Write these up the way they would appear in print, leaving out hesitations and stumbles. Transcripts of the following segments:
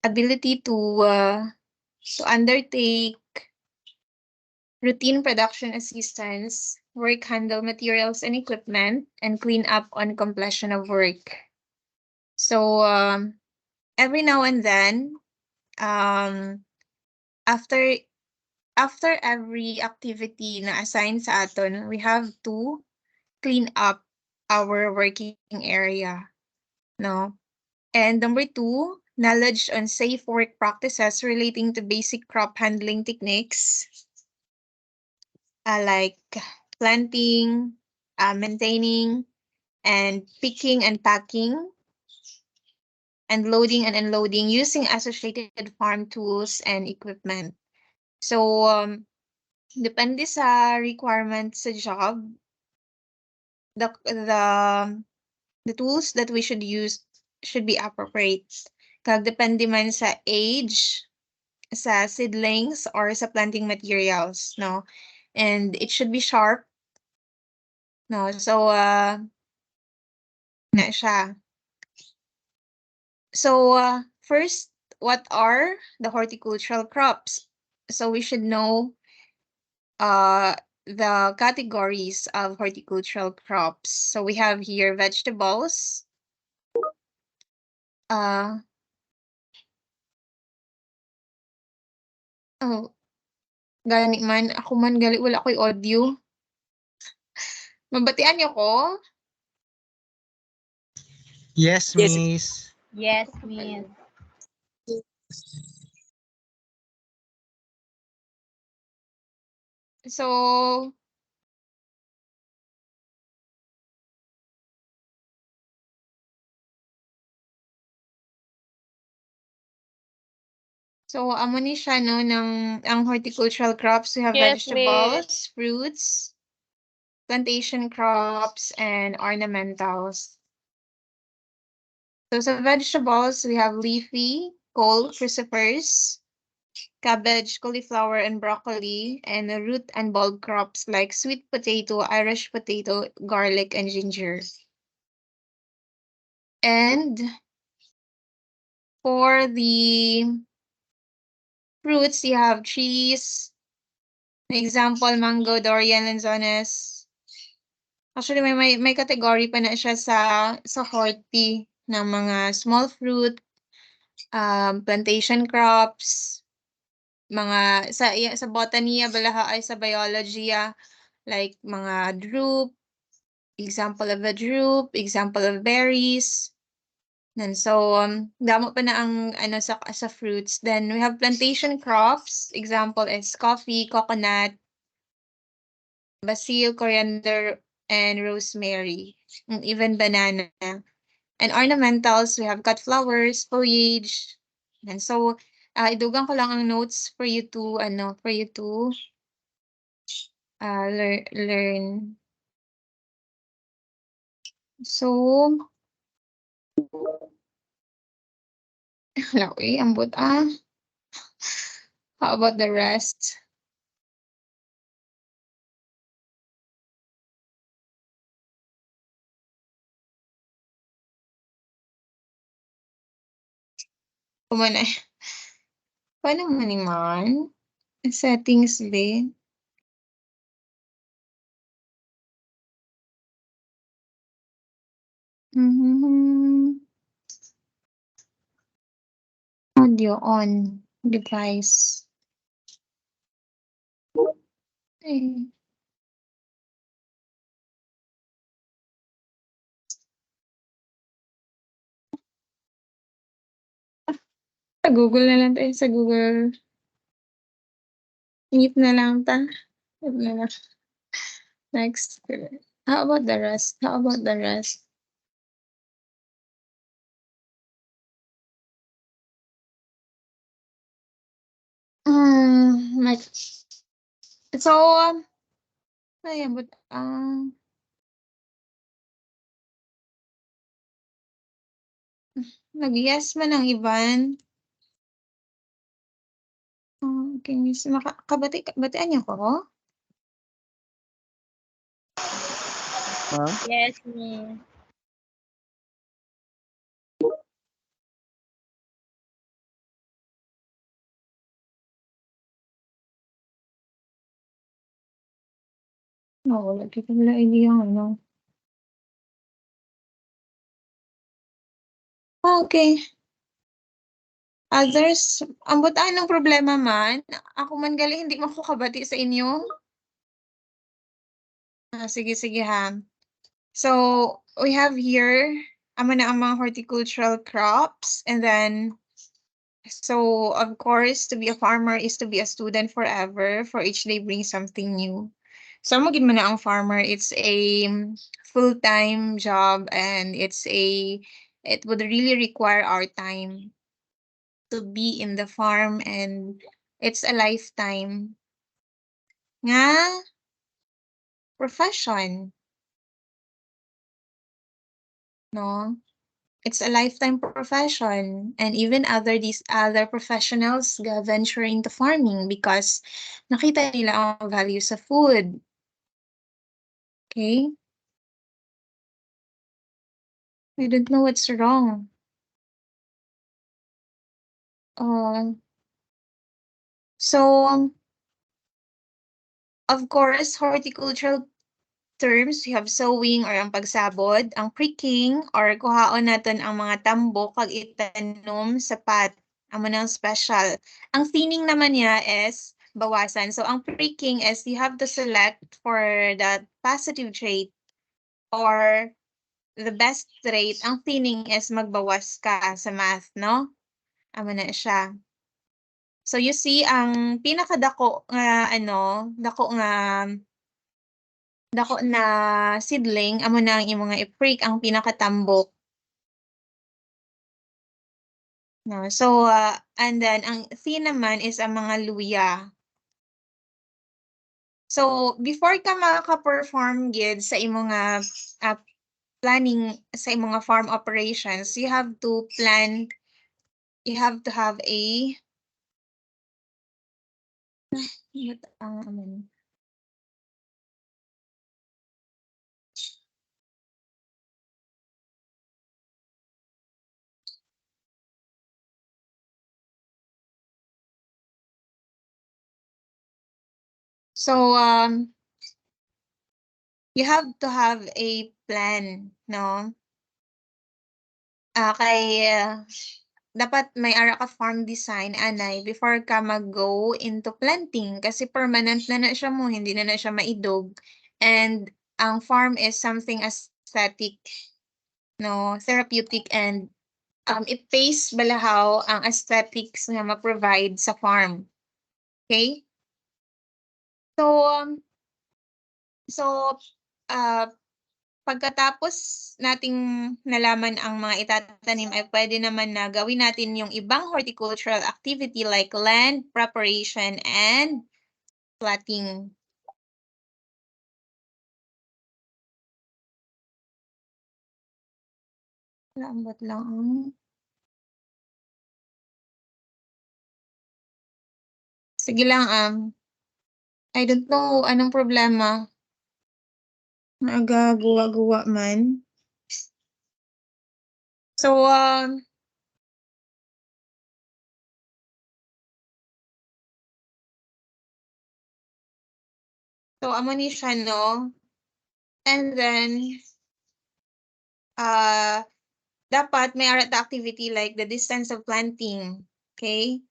ability to undertake routine production assistance, work handle materials and equipment, and clean up on completion of work. So every now and then, after every activity na assigned sa aton, we have to clean up our working area, no? And number 2, knowledge on safe work practices relating to basic crop handling techniques, like planting, maintaining, and picking and packing, and loading and unloading using associated farm tools and equipment. So, depende sa requirement sa job, the tools that we should use should be appropriate. Kag depende man sa age, sa seedlings, or sa planting materials, no? And it should be sharp, no? So, na siya. So, first, what are the horticultural crops? So we should know the categories of horticultural crops. So we have here vegetables, oh, gani man, ako man gali, wala ko'y audio. Mabatian niyo ko? Yes, Yes. Miss. Yes, Miss. So, amo ni siya, no, ang horticultural crops. We have Yes, vegetables, fruits, plantation crops, and ornamentals. So sa vegetables, we have leafy, cole, crucifers, cabbage, cauliflower, and broccoli, and root and bulb crops like sweet potato, Irish potato, garlic, and ginger. And for the fruits, you have trees. Example, mango, durian, lanzones. Actually, may category pa na siya sa horti ng mga small fruit, plantation crops, mga sa botany balaha ay sa biology, like mga drupe, example of a drupe, example of berries. And so damo pa na ang ano sa fruits. Then we have plantation crops. Example is coffee, coconut, basil, coriander, and rosemary, and even banana. And ornamentals, we have cut flowers, foliage. And so idugang ko lang ang notes for you to learn. So, lawi, ambot How about the rest? Kumana. Paano man? Settings ba? Audio on device. Sa Google na lang tayo. Sa Google Meet na lang ta. Next. How about the rest? So, ayan, but, nag-yes man ang Ivan. Okay, miss. Batian niyo ko? Ma'am? Yes, Miss. wala gyud ko wala idea ano. Okay. Others, ambot anong problema man, ako man gali hindi man ko kabati sa inyo. Sige, sige ha. So, we have here, amo na ang mga horticultural crops, and then, so of course, to be a farmer is to be a student forever, for each day brings something new. So, magin man na ang farmer, it's a full-time job, and it would really require our time to be in the farm, and it's a lifetime nga profession, no? It's a lifetime profession, and even these other professionals ga venture into farming because nakita nila ang value sa food. Okay? I don't know what's wrong. Uh, so, of course, horticultural terms, we have sowing or ang pagsabod, ang pricking or kuhaon naton ang mga tambok kag itanom sa pat. Amo nang special. Ang thinning naman niya is bawasan. So ang pricking is you have to select for the positive trait or the best trait. Ang thinning is magbawas ka sa math, no? Amo na siya. So you see, ang pinakadako nga dako na seedling amo na ang imong i-prick ang pinakatambok. No, so and then ang thin naman is ang mga luya. So before ka makaka-perform gid sa imong planning sa imong farm operations, you have to have a so you have to have a plan, no? Dapat may ara ka farm design anay before ka mag-go into planting kasi permanent na siya mo, hindi na siya maidog. And ang farm is something aesthetic, no, therapeutic, and it pays balahaw ang aesthetics na ma-provide sa farm. Okay? So, uh, pagkatapos nating nalaman ang mga itatanim ay pwede naman na gawin natin yung ibang horticultural activity like land preparation and planting. Lambat lang ang sige lang, I don't know anong problema. Nagaguwa-guwa man. So, amo ni siya, no? And then, dapat may art activity like the distance of planting. Okay?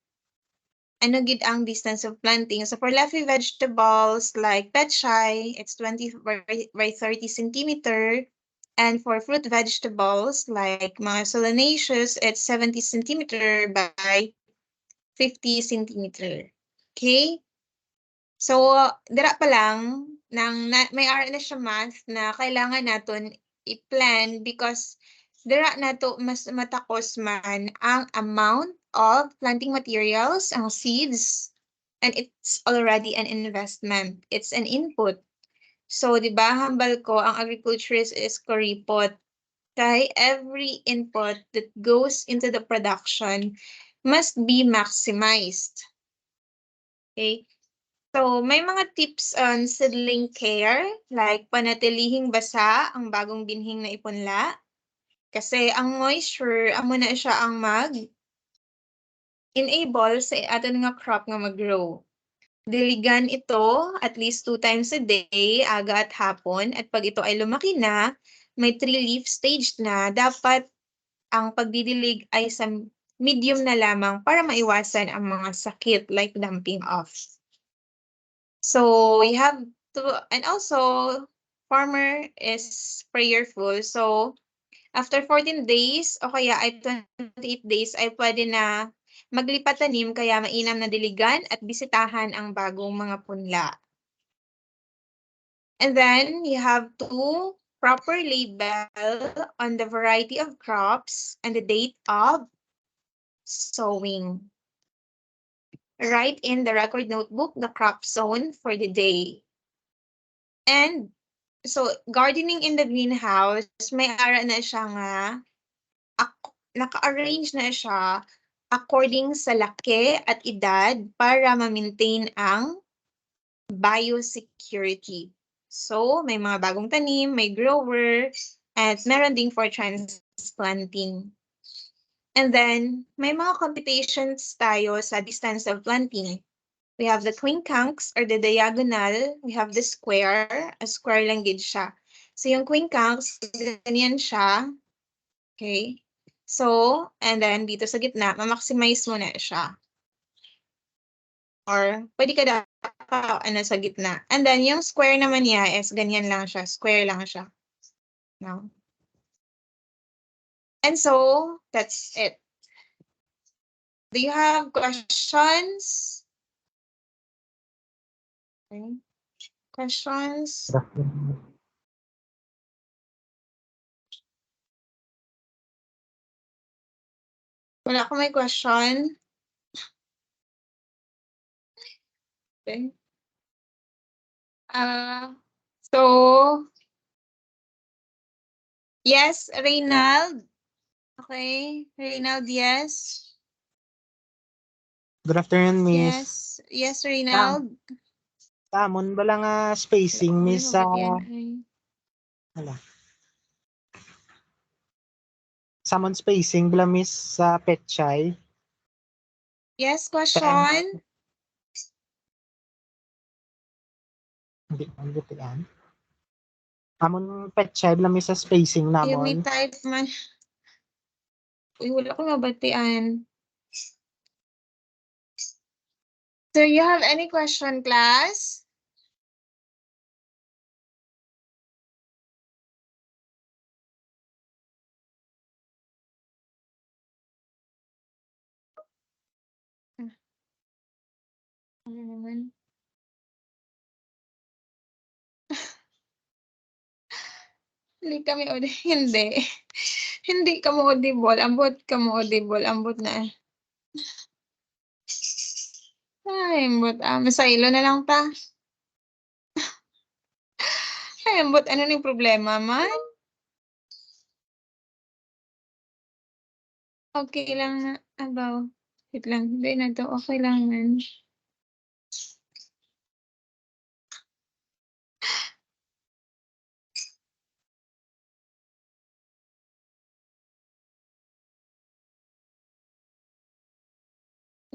Ano gid ang distance of planting? So for leafy vegetables like petchay, it's 20 by 30 centimeter. And for fruit vegetables like mga solanaceous, it's 70 centimeter by 50 centimeter. Okay? So, dira pa lang, may ara na siya math na kailangan naton i-plan because dira nato mas matakos man ang amount of planting materials, ang seeds, and it's already an investment. It's an input. So, di ba, hambal ko, ang agriculturist is kuripot. Kay every input that goes into the production must be maximized. Okay? So, may mga tips on seedling care, like panatilihing basa ang bagong binhing na ipunla. Kasi ang moisture, amo na siya ang mag-enable sa aton nga crop nga mag-grow. diligan ito at least 2 times a day, aga at hapon. At pag ito ay lumaki na, may 3-leaf stage na, dapat ang pagdidilig ay sa medium na lamang para maiwasan ang mga sakit like damping off. So, you have to, and also, farmer is prayerful. So, after 14 days o kaya ay 28 days ay pwede na maglipat tanim kaya mainam na diligan at bisitahan ang bagong mga punla. And then you have to proper label on the variety of crops and the date of sowing. Write in the record notebook the crop sown for the day. And so gardening in the greenhouse, may ara na siya nga naka-arrange na siya according sa laki at edad para ma-maintain ang biosecurity. So, may mga bagong tanim, may grower, at meron ding for transplanting. And then, may mga computations tayo sa distance of planting. We have the quincunx or the diagonal. We have the square. A square lang gid siya. So, yung quincunx, ganyan siya. Okay? So, and then dito sa gitna, ma-maximize mo na siya. Or, pwede ka dapat sa gitna. And then, yung square naman niya is ganyan lang siya. Square lang siya. No? And so, that's it. Do you have questions? Okay. Questions? Wala ko may question. Okay. So, yes, Reynald. Okay, Reynald, yes. Good afternoon, Miss. Yes, Reynald. Tamon ba lang spacing, Miss, sa... Hala. Samon spacing bala, Miss, sa petchay. Yes, question? Hindi, ang butian. Amon petchay bala, Miss, sa spacing namon. May type man. Uy, wala ko mabatian. So, you have any question, class? Ano naman? Hindi kami audible. Hindi. Hindi ka mo audible. Ambot ka mo audible. Ambot na. Ay, ambot. Masaylo na lang ta. Ay, ambot. Ano yung problema man? Okay lang na. Abaw. Wait lang. Hindi na to. Okay lang man.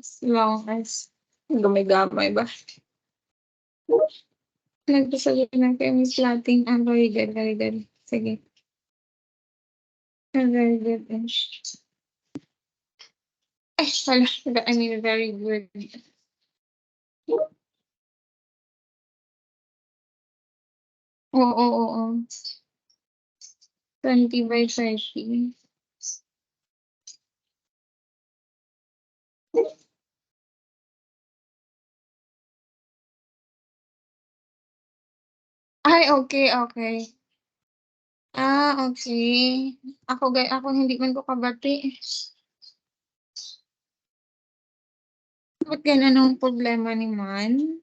As long as gamay-gamay ba? Nagpasagot na kayo Miss Lating. Very good, very good. Sige. Very good. Ay, wala. I mean, very good. Oo. 20 by 30. Ay, okay. Okay. Ako hindi man ko kabati. Ba't ganun ang problema ni Man?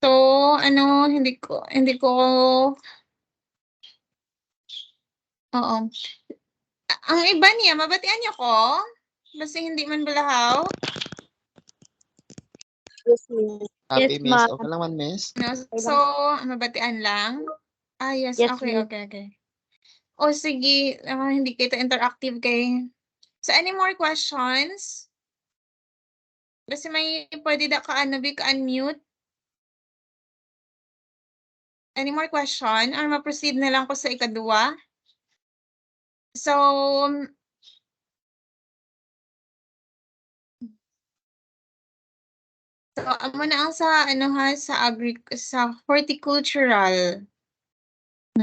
So, hindi ko, oo. Ang iba niya, mabatian niyo ko? Basta hindi man balahaw? Yes, Miss. Happy, Yes, Miss. ma'am. Okay lang man, Miss. No? So, mabatian lang? Yes. Yes, Okay. Miss. Okay. O sige, hindi kita interactive kay. So any more questions? Kasi may pwede da ka-unmute. Any more question? Or ma-proceed na lang ko sa ikadua? So, amo na ang sa sa horticultural.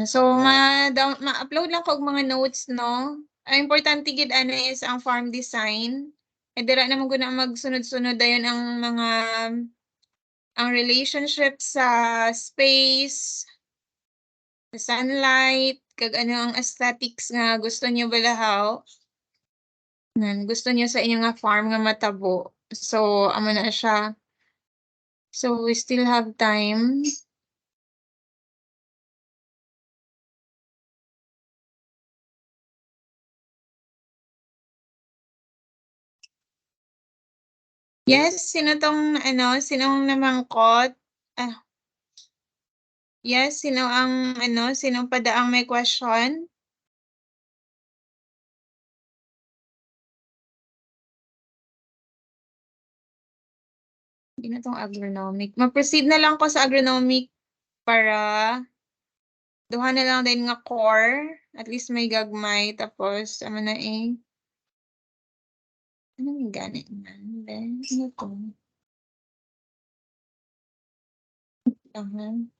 So ma-upload lang kog mga notes, no? Ang importante gid is ang farm design. E dira naman gud na magsunod-sunod dayon ang mga ang relationship sa space, sa sunlight, kag ano ang aesthetics nga gusto niyo balahaw. Gusto niyo sa inyo nga farm nga matabo. So amo na siya. So we still have time. Yes, sino tong sinong namangkot? Yes, sinong padaang may question? Hindi na tong agronomic. Ma-proceed na lang ko sa agronomic para duha na lang din nga core. At least may gagmay. Tapos, ano na eh. Ano yung ganit man? Then, ano to? Tangan.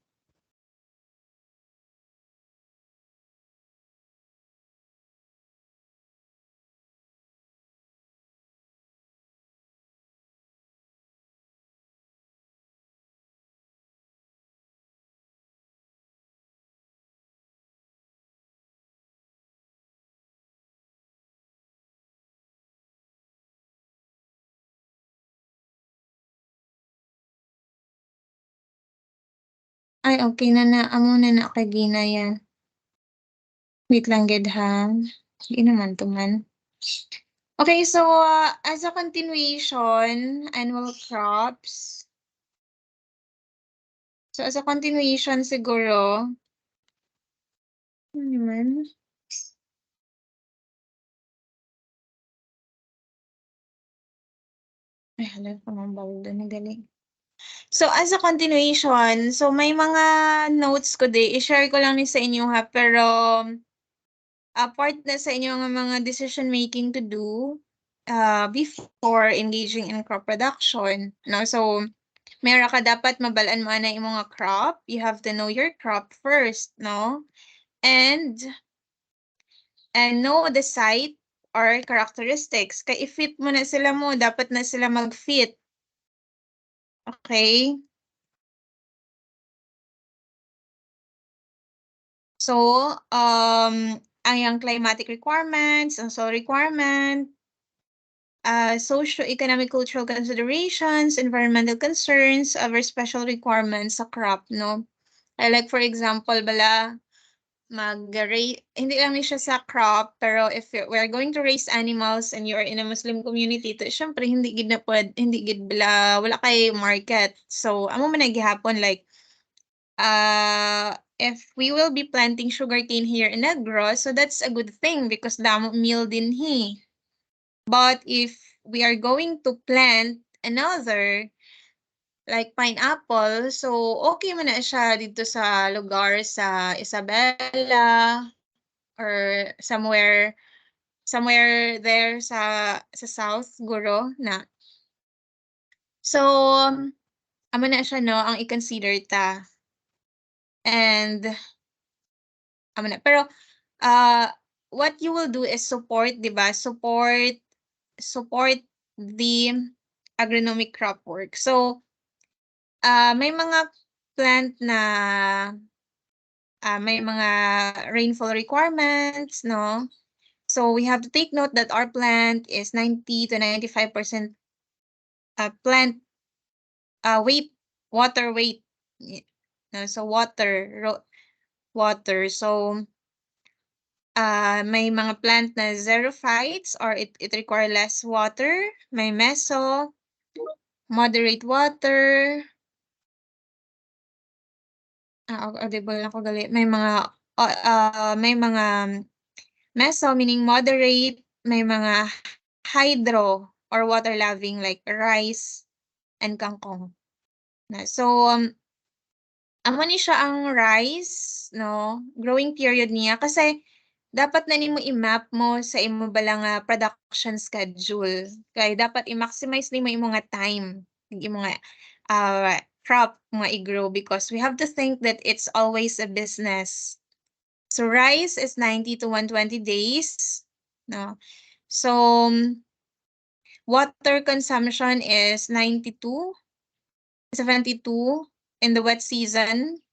Ay, okay na na. Amo na na kay Gina yan. Wait lang, gid ha. Hindi naman to man. Okay, so as a continuation, annual crops. So as a continuation siguro, ano naman? Ay, hala, pamambawal doon na galing. So as a continuation, so may mga notes ko i-share ko lang ni sa inyo ha, pero part na sa inyo nga mga decision making to do before engaging in crop production, no? So meron ka dapat mabalaan mo na yung mga crop. You have to know your crop first, no? And know the site or characteristics. Kaya i-fit mo na sila dapat na sila mag-fit. Okay? So, ang climatic requirements, ang soil requirement, socio-economic cultural considerations, environmental concerns, other special requirements sa crop, no? Like for example, hindi lang siya sa crop, pero if we're going to raise animals and you are in a Muslim community, to syempre hindi gid na hindi gid wala kay market. So, amo man gihapon like if we will be planting sugarcane here in Negros, so that's a good thing because damo meal din he. But if we are going to plant another, like pineapple, so okay man na siya dito sa lugar sa Isabela or somewhere there sa south guro na. So, amo na siya no ang i-consider ta. And amo na. Pero what you will do is support, 'di ba? Support the agronomic crop work. So, may mga plant na may mga rainfall requirements, no? So we have to take note that our plant is 90 to 95% plant weight, water weight. No, so water. So may mga plant na xerophytes or it require less water. May meso, moderate water. Audible ako gali. May mga may mga meso, meaning moderate, may mga hydro or water-loving like rice and kangkong. So, amo ni siya ang rice, no, growing period niya kasi dapat na nimo i-map mo sa imo bala nga production schedule. Kay dapat i-maximize nimo imo nga time, imo nga crop nga i-grow because we have to think that it's always a business. So rice is 90 to 120 days, no. So water consumption is 92, 72 in the wet season.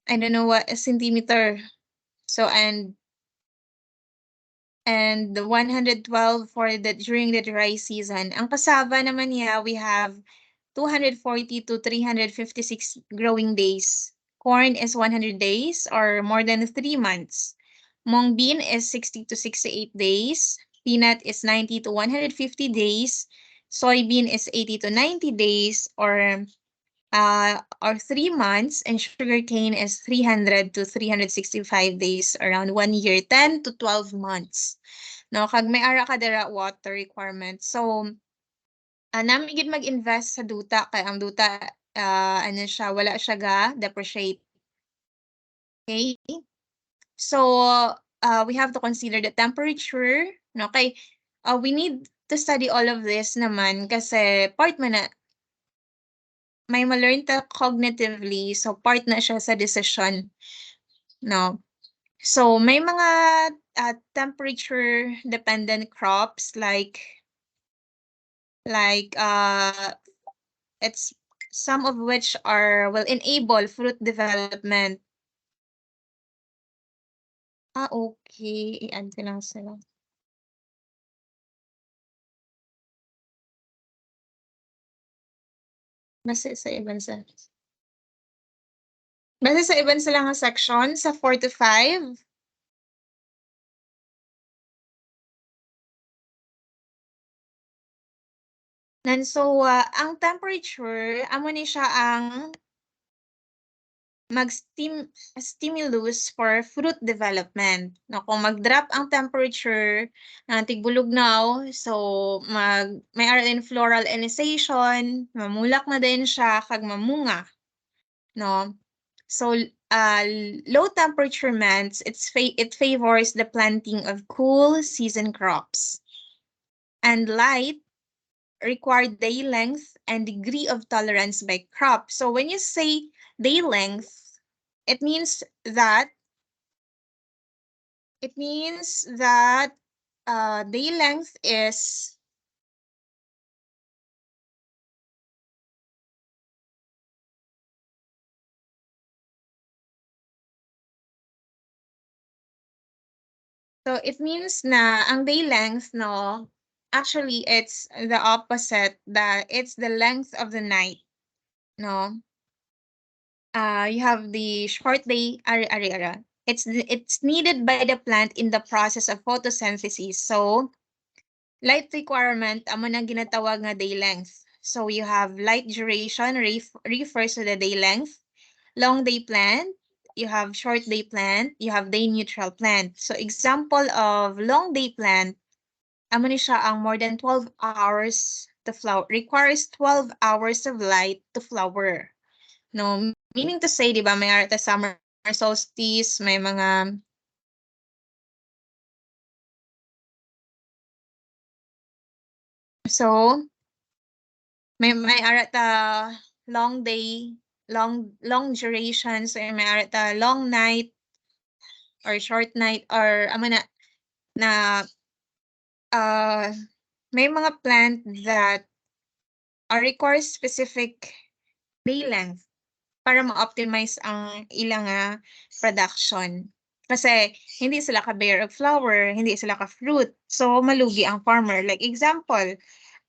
I don't know what a centimeter. So and the 112 for the during the dry season. Ang cassava naman niya, we have 240 to 356 growing days. Corn is 100 days or more than 3 months. Mung bean is 60 to 68 days. Peanut is 90 to 150 days. Soybean is 80 to 90 days or 3 months, and sugarcane is 300 to 365 days, around 1 year, 10 to 12 months. No, kag may ara ka dira water requirement. So, nami gid mag-invest sa duta kay ang duta ano siya, wala siya ga depreciate. Okay? So, we have to consider the temperature, no? Kay we need to study all of this naman kasi part man na may ma-learn ta cognitively, so part na siya sa decision, no? So, may mga temperature-dependent crops like it's some of which will enable fruit development. Okay. I-add ko lang sila. Base sa iban sila nga section sa 4 to 5. So, ang temperature, amo ni siya ang mag-stimulus for fruit development. No, kung mag-drop ang temperature ng tigbulugnaw, so may in floral initiation, mamulak na din siya kag mamunga. No? So low temperature months, it favors the planting of cool season crops. And light required day length and degree of tolerance by crop. So when you say day length, it means that day length is it means na ang day length, no, actually it's the opposite, that it's the length of the night, no. You have the short day, it's needed by the plant in the process of photosynthesis. So light requirement, amo na ginatawag nga day length. So you have light duration, refers to the day length. Long day plant, you have short day plant, you have day neutral plant. So example of long day plant, amo ni siya ang more than 12 hours to flower, requires 12 hours of light to flower. No, meaning to say, di ba, may art summer solstice, may mga so may arata long day, long duration, so may arata long night or short night, or amo na may mga plant that requires specific day length para ma-optimize ang ilang production. Kasi hindi sila ka-bear of flower, hindi sila ka-fruit. So, malugi ang farmer. Like example,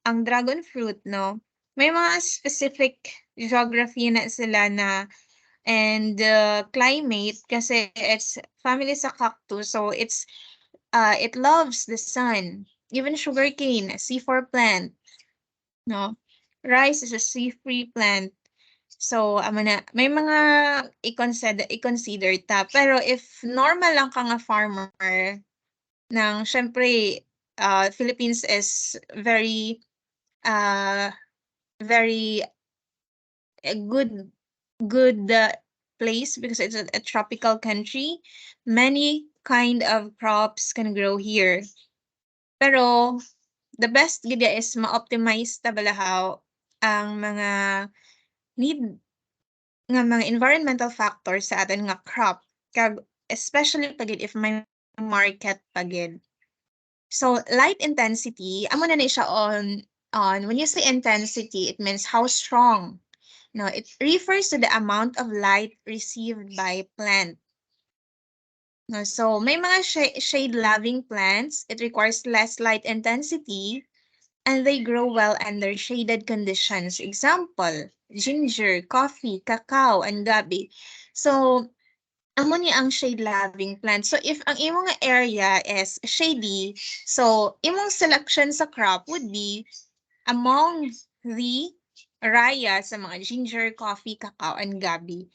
ang dragon fruit, no? May mga specific geography na sila na and climate kasi it's family sa cactus. So, it loves the sun. Even sugarcane, C4 plant, no? Rice is a C3 plant. So, may mga i-consider ta. Pero if normal lang ka nga farmer, syempre, Philippines is uh, very good place because it's a tropical country. Many kind of crops can grow here. Pero the best gid is ma-optimize ta balahaw ang mga need nga mga environmental factors sa atin nga crop kag especially pagid if may market pagid. So light intensity, amo na ni siya on when you say intensity, it means how strong. No, it refers to the amount of light received by plant. No, so may mga shade-loving plants, it requires less light intensity and they grow well under shaded conditions. Example, ginger, coffee, cacao, and gabi. So, amo ni ang shade-loving plant. So, if ang imong area is shady, so imong selection sa crop would be among the raya sa mga ginger, coffee, cacao, and gabi.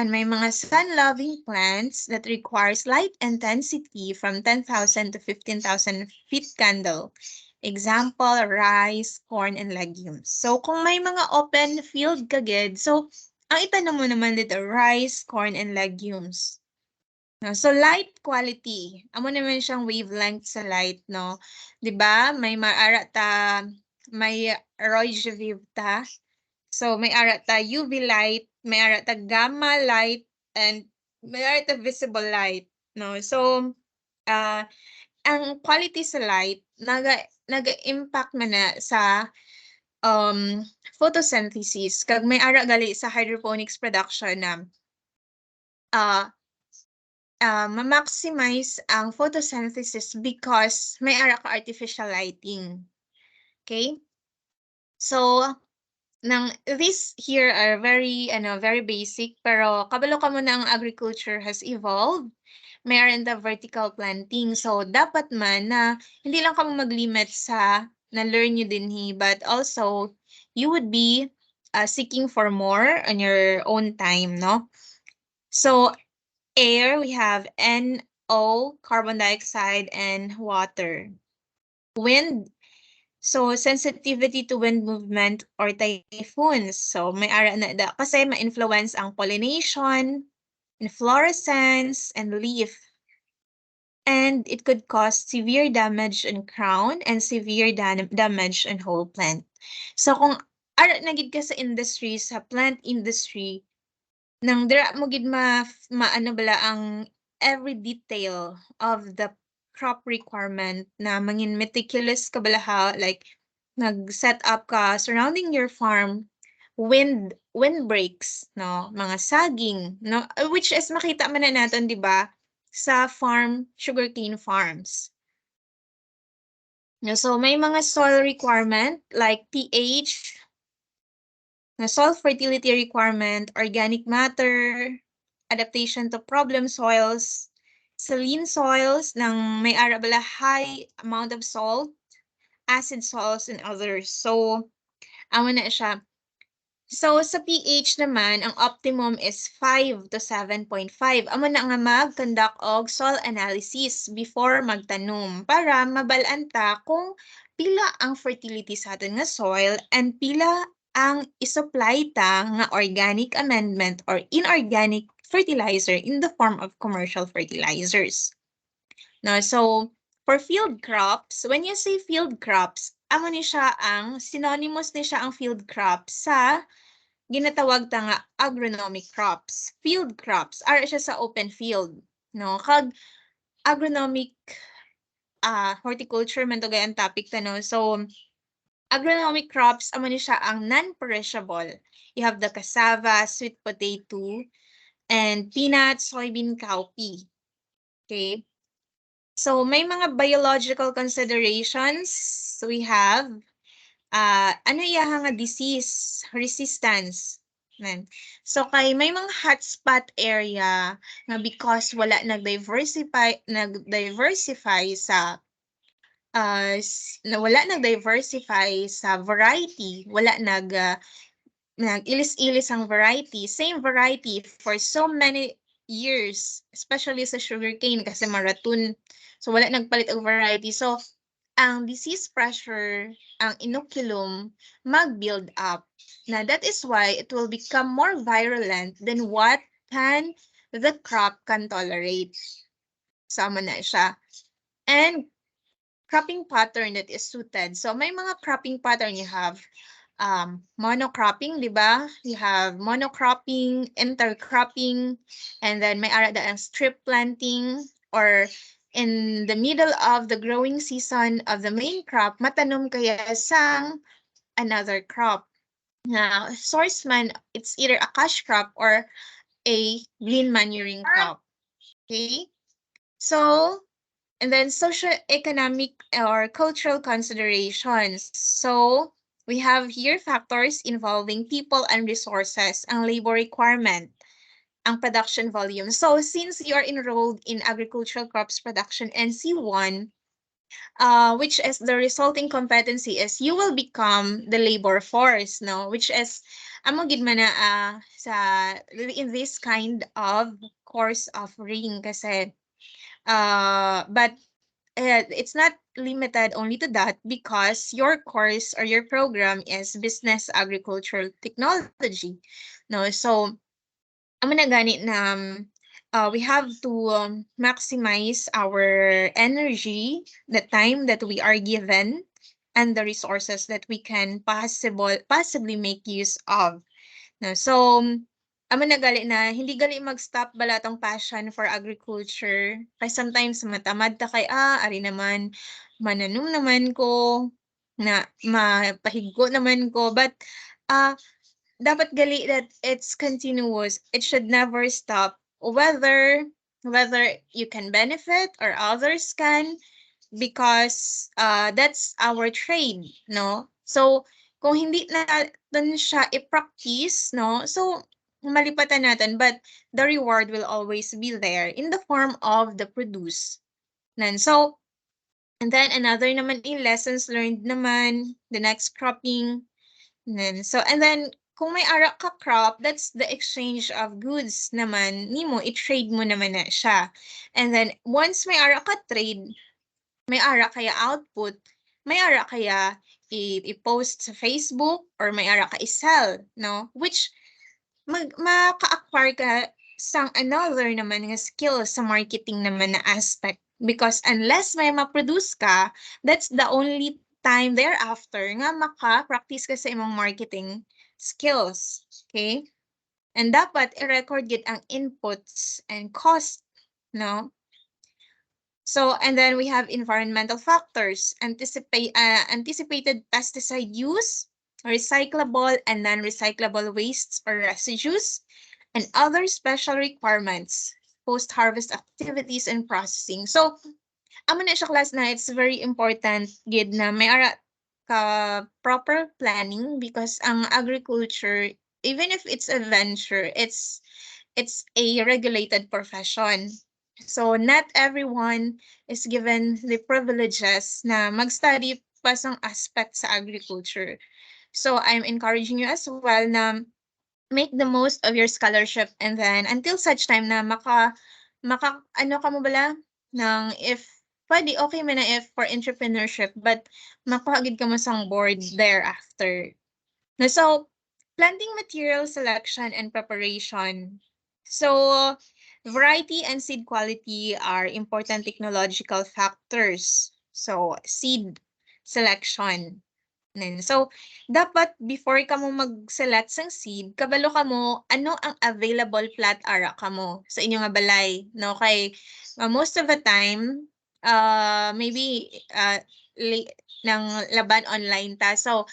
And may mga sun-loving plants that requires light intensity from 10,000 to 15,000 feet candle. Example, rice, corn, and legumes. So, kung may mga open field kagid, so, ang itanong mo naman dito, rice, corn, and legumes. No, so light quality, amo naman siyang wavelength sa light, no? 'Di ba? May Roy Viv ta. So may ara ta UV light, may ara ta gamma light, and may ara ta visible light, no? So ang quality sa light naga-impact man na sa um photosynthesis kag may ara gali sa hydroponics production na uh ma-maximize ang photosynthesis because may ara ka artificial lighting. Okay? So, these here are very basic, pero kabalo ka mo na ang agriculture has evolved. Mayroon the vertical planting. So, dapat man na hindi lang ka mag-limit sa na-learn nyo din but also, you would be seeking for more on your own time, no? So, air, we have NO, carbon dioxide, and water. Wind, so sensitivity to wind movement or typhoons. So may ara na da kasi ma-influence ang pollination, inflorescence, and leaf. And it could cause severe damage on crown and severe damage on whole plant. So kung ara nagid ka sa industry, sa plant industry, nang dira mo gid maano bala ang every detail of the crop requirement na mangin meticulous ka bala like nag-set up ka surrounding your farm windbreaks, no, mga saging, no, which is makita man na natin, di ba, sa sugarcane farms. No, so may mga soil requirement like pH, na soil fertility requirement, organic matter, adaptation to problem soils, saline soils ng may arabala high amount of salt, acid soils, and others. So, amo na siya. So, sa pH naman, ang optimum is 5 to 7.5. Amo na nga mag-conduct og soil analysis before magtanom para mabalaan ta kung pila ang fertility sa atin nga soil and pila ang isupply ta nga organic amendment or inorganic fertilizer in the form of commercial fertilizers. No, so for field crops, when you say field crops, amo ni siya ang synonymous ni siya ang field crops sa ginatawag ta nga agronomic crops. Field crops are siya sa open field, no? Kag agronomic horticulture man to gayang topic ta, no? So agronomic crops amo ni siya ang non-perishable. You have the cassava, sweet potato, and peanut, soybean, cowpea. Okay? So may mga biological considerations. So we have ano iya nga disease resistance. So kay may mga hotspot area nga because wala nag-diversify sa wala nag-diversify sa variety, wala nag-ilis-ilis ang variety, same variety for so many years, especially sa sugarcane kasi marathon. So wala nagpalit og variety. So ang disease pressure, ang inoculum, mag-build up. Now that is why it will become more virulent than what can the crop can tolerate. Sama na siya. And cropping pattern that is suited. So may mga cropping pattern you have monocropping, di ba? You have monocropping, intercropping, and then may ara ang strip planting or in the middle of the growing season of the main crop, matanom kaya sang another crop. Now, source man, it's either a cash crop or a green manuring crop. Okay? So, and then socioeconomic or cultural considerations. So, we have here factors involving people and resources, ang labor requirement, ang production volume. So, since you are enrolled in agricultural crops production NC1, which is the resulting competency is you will become the labor force, no? Which is, amo gid man na sa in this kind of course offering kasi but it's not limited only to that because your course or your program is business agricultural technology. No, so I'm gonna gani na we have to maximize our energy, the time that we are given, and the resources that we can possibly make use of. No, so amo na gali na hindi gali mag-stop bala tong passion for agriculture. Kay sometimes matamad ta kay ari naman mananum naman ko na mapahigo naman ko but ah dapat gali that it's continuous. It should never stop whether you can benefit or others can because that's our trade, no? So kung hindi natin siya i-practice, no? So malipatan natin but the reward will always be there in the form of the produce. So and then another naman lessons learned naman, the next cropping. And then kung may ara ka crop, that's the exchange of goods naman nimo, i-trade mo naman na siya. And then once may ara ka trade, may ara kaya output, may ara kaya i-post sa Facebook or may ara ka i-sell, no? Which maka-acquire ka sang another naman nga skill sa marketing naman na aspect. Because unless may ma-produce ka, that's the only time thereafter nga maka-practice ka sa imong marketing skills. Okay? And dapat i-record gid ang inputs and cost, no? So, and then we have environmental factors, anticipated pesticide use, recyclable and non-recyclable wastes or residues, and other special requirements, post-harvest activities and processing. So, amo na siya class na it's very important gid na may ara ka proper planning because ang agriculture, even if it's a venture, it's a regulated profession. So not everyone is given the privileges na mag-study pa sang aspect sa agriculture. So I'm encouraging you as well na make the most of your scholarship and then until such time na ano ka mo bala ng if pwede okay man na if for entrepreneurship but makuha ka mo sang board thereafter. So planting material selection and preparation. So variety and seed quality are important technological factors. So seed selection. So, dapat before ka mo mag-select sang seed, kabalo ka mo ano ang available plat ara ka mo sa inyo nga balay, no? Kay most of the time, maybe nang laban online ta. So,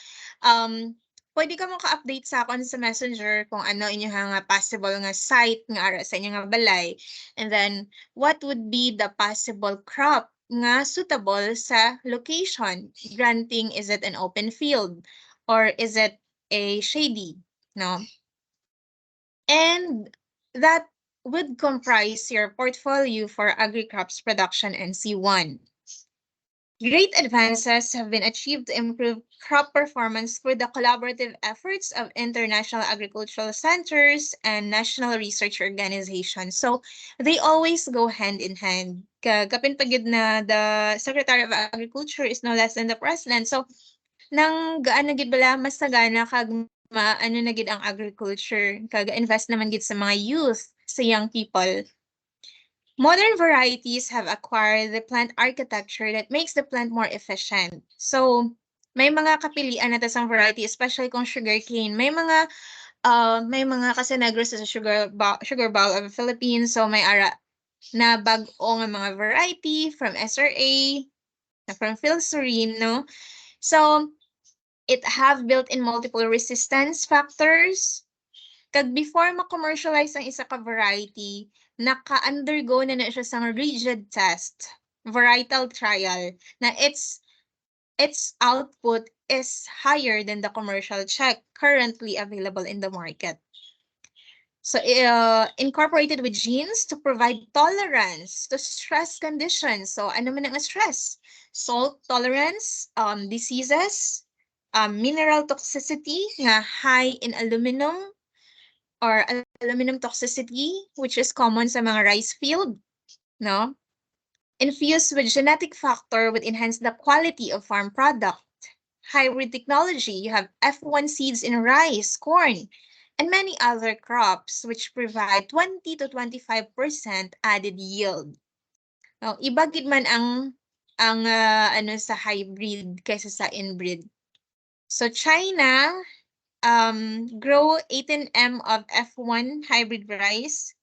pwede ka mo ka-update sa akon sa Messenger kung ano inyo nga possible nga site nga ara sa inyo nga balay. And then, what would be the possible crop nga suitable sa location? Granting, is it an open field or is it a shady, no? And that would comprise your portfolio for agri-crops production NC1. Great advances have been achieved to improve crop performance through the collaborative efforts of international agricultural centers and national research organizations. So they always go hand in hand. Kapin pagid na the Secretary of Agriculture is no less than the President. So nang gaan na gid bala mas sagana kag ano na gid ang agriculture. Kag invest naman gid sa mga youth, sa young people. Modern varieties have acquired the plant architecture that makes the plant more efficient. So, may mga kapilian na tasang variety, especially kung sugarcane. May mga kasi negro sa sugar bowl of the Philippines. So, may ara na bag-o nga mga variety from SRA, from Philserene, no? So, it have built-in multiple resistance factors. Kag before ma-commercialize ang isa ka variety, naka-undergo na siya sa rigid test, varietal trial, na its output is higher than the commercial check currently available in the market. So, incorporated with genes to provide tolerance to stress conditions. So, ano man ang stress? Salt tolerance, diseases, mineral toxicity nga high in aluminum, or aluminum toxicity, which is common sa mga rice field, no? Infused with genetic factor would enhance the quality of farm product. Hybrid technology, you have F1 seeds in rice, corn, and many other crops which provide 20 to 25% added yield. Now, ibagid man ang ano sa hybrid kaysa sa inbreed. So China grow 18 of F1 hybrid rice.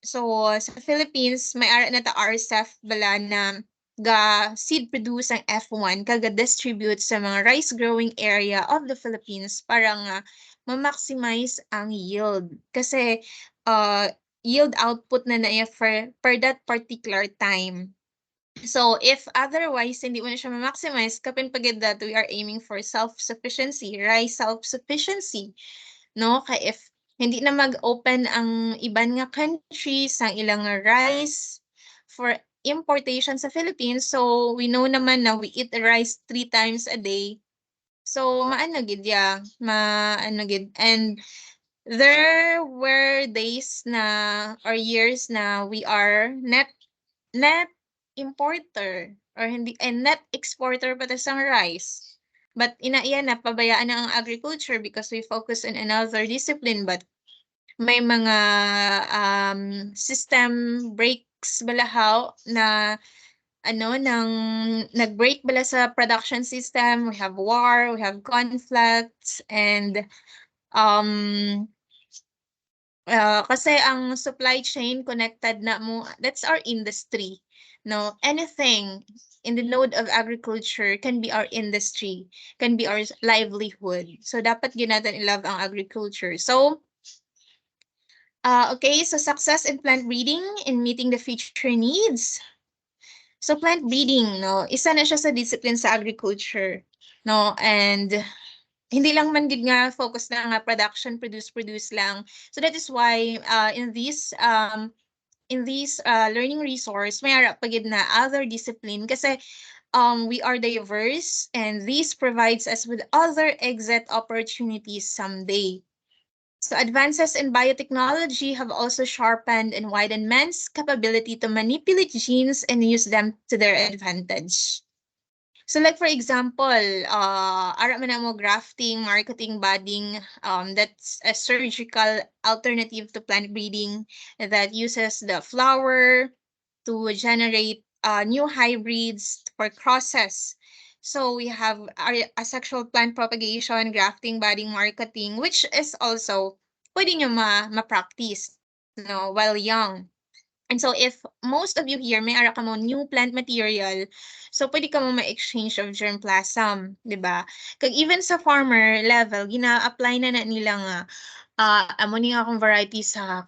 So sa Philippines may ara na ta RCEF bala na ga seed produce ang F1 kaga distribute sa mga rice growing area of the Philippines para nga ma-maximize ang yield. Kasi yield output na naiya for that particular time. So if otherwise hindi mo na siya ma-maximize, kapin pagid that we are aiming for self-sufficiency, rice self-sufficiency, no? Kaya if hindi na mag-open ang iban nga countries ang ilang rice for importation sa Philippines, so we know naman na we eat rice 3 times a day. So maano gid ya, maano gid. And there were days na or years na we are net importer or hindi net exporter pa sa rice. But inaiya na pabayaan na ang agriculture because we focus on another discipline, but may mga system breaks balahaw na ano nang nag-break bala sa production system. We have war, we have conflicts, and kasi ang supply chain connected na mo, that's our industry. No, anything in the node of agriculture can be our industry, can be our livelihood. So dapat ginatan i-love ang agriculture. So okay, so success in plant breeding in meeting the future needs. So plant breeding, no, isa na siya sa discipline sa agriculture, no, and hindi lang man gid nga focus na nga production, produce lang. So that is why in this learning resource may ara pagid na other discipline kasi we are diverse and this provides us with other exit opportunities someday. So advances in biotechnology have also sharpened and widened men's capability to manipulate genes and use them to their advantage. So like for example, ara man mo grafting, marketing, budding, that's a surgical alternative to plant breeding that uses the flower to generate new hybrids for crosses. So we have asexual plant propagation, grafting, budding, marketing, which is also pwede nyo ma-practice, no, while young. And so if most of you here may ara ka mo new plant material, so pwede ka mo ma-exchange of germplasm, di ba? Kag even sa farmer level, gina-apply na nila nga amo ni nga akong variety sa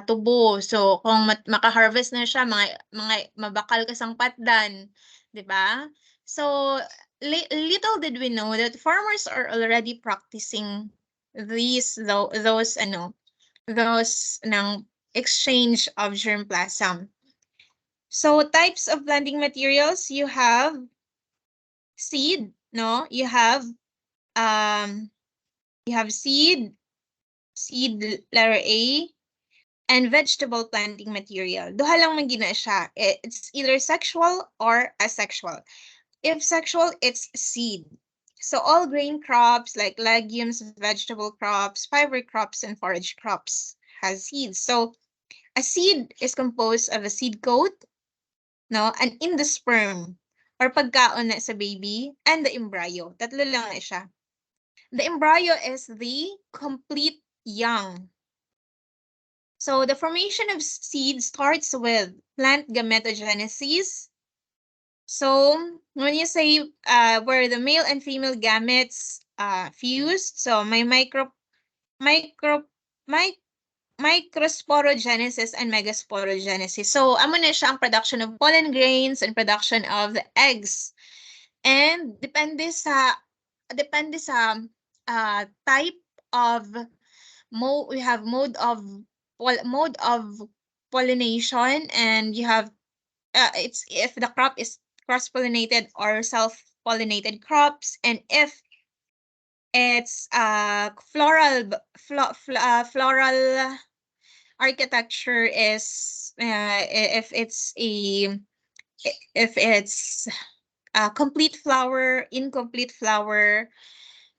tubo. So kung maka-harvest na siya, mga mabakal ka sang patdan, di ba? So little did we know that farmers are already practicing those ng exchange of germplasm. So types of planting materials, you have seed, no? Um you have seed letter A, and vegetable planting material. Duha lang man gina siya. It's either sexual or asexual. If sexual, it's seed. So all grain crops like legumes, vegetable crops, fiber crops, and forage crops has seeds. So a seed is composed of a seed coat, no, an endosperm or pagkaon na sa baby, and the embryo. Tatlo lang na siya. The embryo is the complete young. So the formation of seed starts with plant gametogenesis. So when you say where the male and female gametes fused, so may micro mic, microsporogenesis and megasporogenesis. So amo na siya ang production of pollen grains and production of the eggs. And depende sa type of we have mode of pollination, and you have it's if the crop is cross-pollinated or self-pollinated crops, and if it's floral architecture is if it's a complete flower, incomplete flower,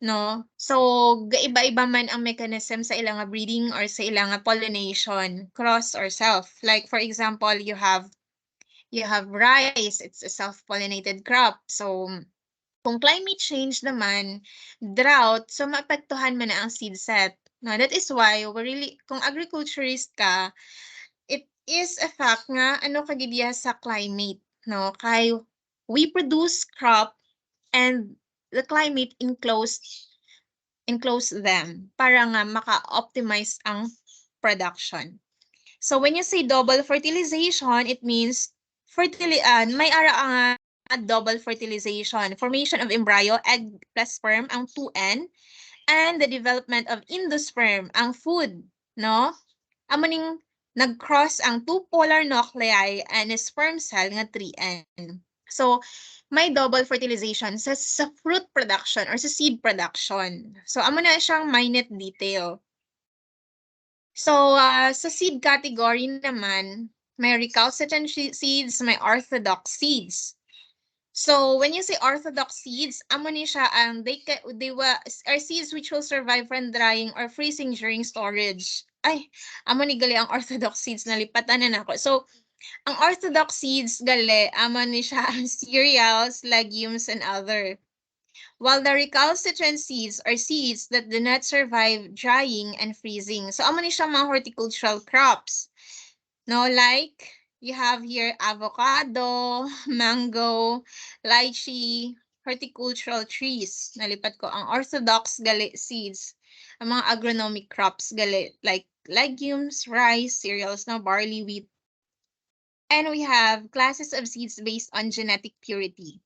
no? So, gaiba-iba man ang mechanism sa ilang breeding or sa ilang pollination, cross or self. Like, for example, you have rice, it's a self-pollinated crop. So, kung climate change naman, drought, so maapektuhan man na ang seed set. No, that is why, kung agriculturist ka, it is a fact nga, ano kagidya sa climate, no? Kay, we produce crop and the climate enclose them para nga maka-optimize ang production. So when you say double fertilization, it means may ara nga double fertilization, formation of embryo, egg plus sperm, ang 2N, and the development of endosperm, ang food, no? Amo ning nag-cross ang two polar nuclei and a sperm cell nga 3N. So, may double fertilization sa fruit production or sa seed production. So, amo na siyang minute detail. So, sa seed category naman, may recalcitrant seeds, may orthodox seeds. So, when you say orthodox seeds, amo ni siya ang are seeds which will survive from drying or freezing during storage. Ay, amo ni gali ang orthodox seeds, nalipatan na nako. So, ang orthodox seeds gali, amo ni siya ang cereals, legumes, and other. While the recalcitrant seeds are seeds that do not survive drying and freezing. So, amo ni siya mga horticultural crops. No, like, you have here avocado, mango, lychee, horticultural trees. Nalipat ko ang orthodox gali seeds. Ang mga agronomic crops gali, like legumes, rice, cereals, no, barley, wheat. And we have classes of seeds based on genetic purity.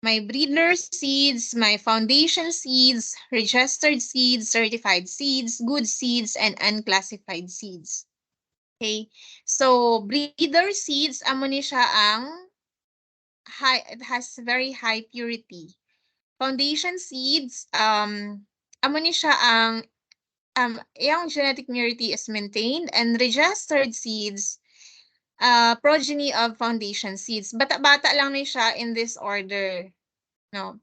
My breeder seeds, my foundation seeds, registered seeds, certified seeds, good seeds, and unclassified seeds. Okay, so breeder seeds, amo ni siya ang it has very high purity. Foundation seeds, amo ni siya ang yung genetic purity is maintained, and registered seeds, progeny of foundation seeds. Bata-bata lang ni siya in this order. No.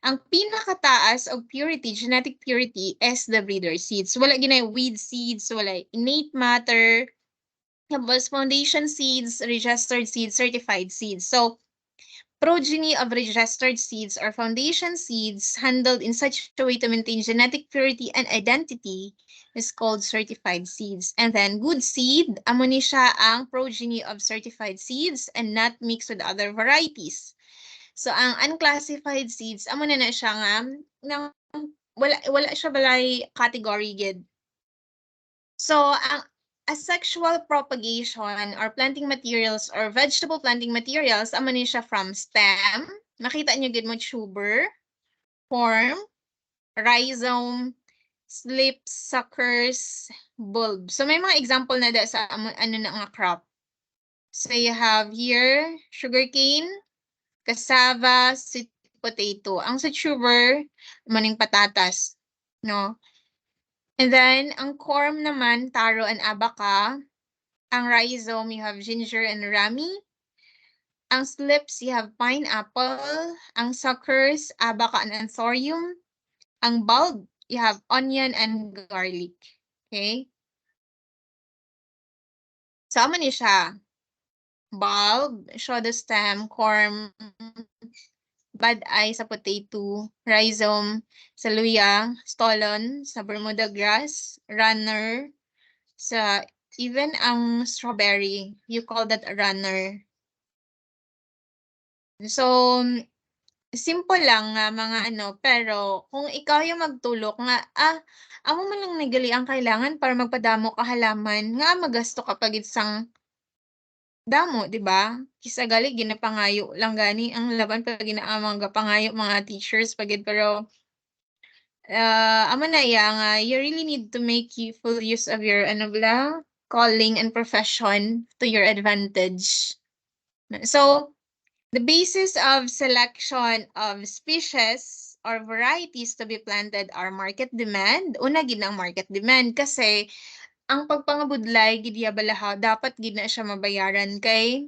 Ang pinakataas of purity, genetic purity, is the breeder seeds. Wala ginay weed seeds, wala innate matter, tapos foundation seeds, registered seeds, certified seeds. So, progeny of registered seeds or foundation seeds handled in such a way to maintain genetic purity and identity is called certified seeds. And then good seed, amo ni siya ang progeny of certified seeds and not mixed with other varieties. So, ang unclassified seeds, amo na siya nga, wala siya balay category gid. So, ang asexual propagation or planting materials or vegetable planting materials, amo ni siya from stem. Nakita niyo gid mo tuber, form, rhizome, slips, suckers, bulb. So, may mga example na sa ano na nga crop. So you have here sugarcane, cassava, sweet potato. Ang sweet sugar, maning patatas, no? And then, ang corm naman, taro and abaca. Ang rhizome, you have ginger and rami. Ang slips, you have pineapple. Ang suckers, abaca and anthurium. Ang bulb, you have onion and garlic. Okay? So, ano ni siya? Bulb, shoulder stem, corm, bad eye sa potato, rhizome sa luya, stolon sa Bermuda grass, runner sa even ang strawberry, you call that a runner. So, simple lang nga mga ano, pero kung ikaw yung magtulok nga, amo man lang nagali ang kailangan para magpadamo ka halaman, nga magasto kapag isang damo, di ba? Kisa gali ginapangayo lang gani ang laban pag ginaamang gapangayo mga teachers pagid pero amo na iya nga you really need to make full use of your ano bala calling and profession to your advantage. So, the basis of selection of species or varieties to be planted are market demand. Una gid ang market demand kasi ang pagpangabudlay gid ya balaha dapat gid na siya mabayaran kay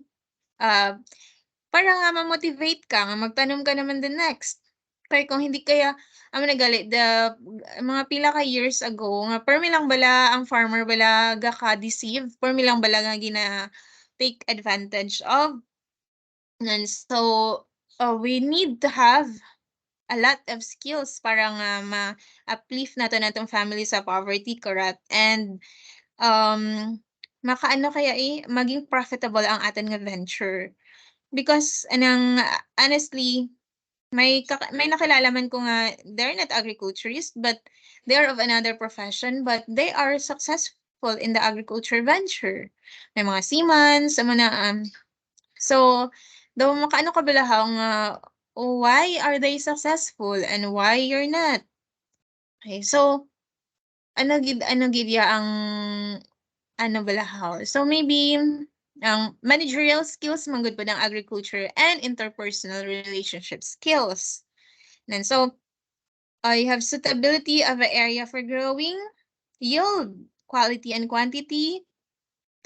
para nga ma-motivate ka nga magtanom ka naman the next. Kay kung hindi kaya amo na gali the mga pila ka years ago nga permi lang bala ang farmer bala gaka-deceive, permi lang bala nga gina take advantage of. And so we need to have a lot of skills para nga ma-uplift nato natong family sa poverty, correct? And makaano kaya maging profitable ang atin nga venture. Because anang honestly, may nakilala man ko nga they're not agriculturists but they are of another profession but they are successful in the agriculture venture. May mga seaman, sa mga so daw makaano ka balahaw nga why are they successful and why you're not? Okay, so ano gid ya ang ano balahaw. So maybe ang managerial skills manggod po ng agriculture and interpersonal relationship skills. And so you have suitability of an area for growing, yield, quality and quantity,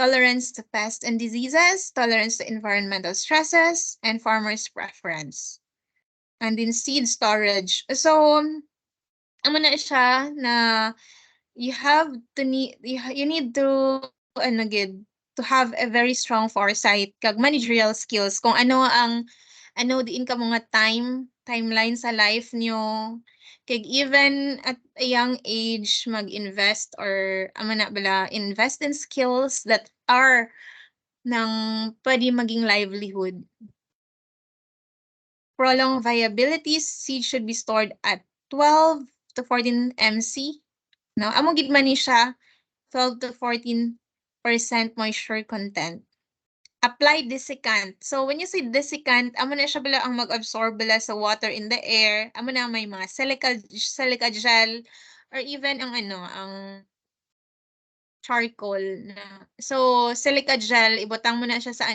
tolerance to pests and diseases, tolerance to environmental stresses, and farmers' preference. And in seed storage. So, ano na siya na you have to you need to ano gid to have a very strong foresight kag managerial skills kung ano diin ka mga timeline sa life nyo kag even at a young age mag-invest or amo na bala invest in skills that are ng pwede maging livelihood. Prolonged viability, seed should be stored at 12 to 14 mc. No, amo gid man ni siya 12 to 14% moisture content. Apply desiccant. So when you say desiccant, amo na siya bala ang mag-absorb bala sa water in the air. Amo na may mga silica gel or even ang ang charcoal na. So silica gel, ibutang mo na siya sa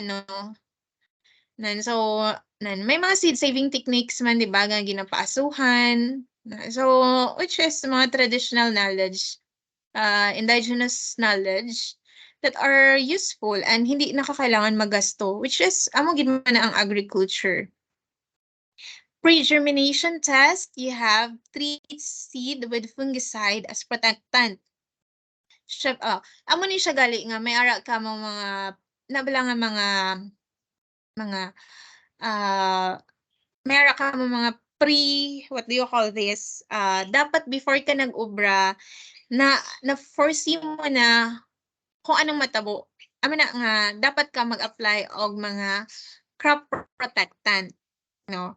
so may mga seed saving techniques man, di ba, nga ginapaasuhan. So, which is mga traditional knowledge, indigenous knowledge that are useful and hindi nakakailangan magasto, which is, amo gid man na ang agriculture. Pre-germination test, you have treat seed with fungicide as protectant. Amo ni siya gali nga may ara ka mga nabala nga mga meron ka mga what do you call this? Dapat before ka nag-ubra, na-foresee mo na kung anong matabo. Amo na nga, dapat ka mag-apply og mga crop protectant. No?